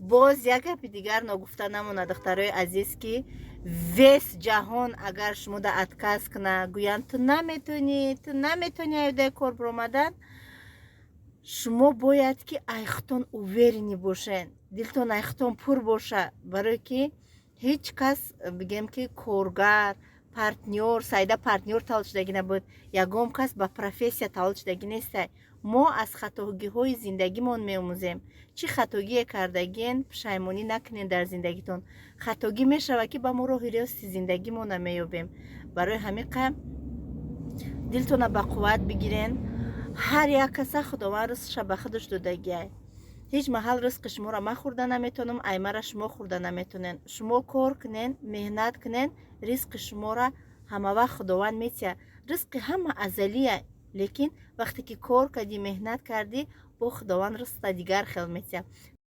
باز یک گپ دیگر نگفته نمونه دخترای عزیز که ویس جهان اگر شما دا اتکاس کنه گویند تو نمیتونی ایده کار برآمدن، شما باید که ایختان اوورینی باشین، دلتون ایختان پر باشه، برای که هیچ کس بگیم که کارگر پارتنر سایده پارتنر تاول شدگی نبود، یگام کس با پروفسیا تاول شدگی نیسته. ما از خطاگی های زندگیمون می‌آموزیم. چی خطاگی کردگین پشیمانی نکنین در زندگیتون. خطاگی میشوه که با ما راه راست زندگیمون نمیابیم. برای همین دلتون با قوت بگیرین. هر یک کس خداوند رزقش به خودش دادگیه. هیچ محل رزق شما را من خورده نمیتونم، ایمه را شما خورده نمیتونین. شما کار کنین، مهنت کنین، رزق شما را همه وقت خداوند میتیه. رزق همه ازلیه، لیکن وقتی که کار کردی، مهنت کردی، با خداوند رزق دیگر خیلی میتیه.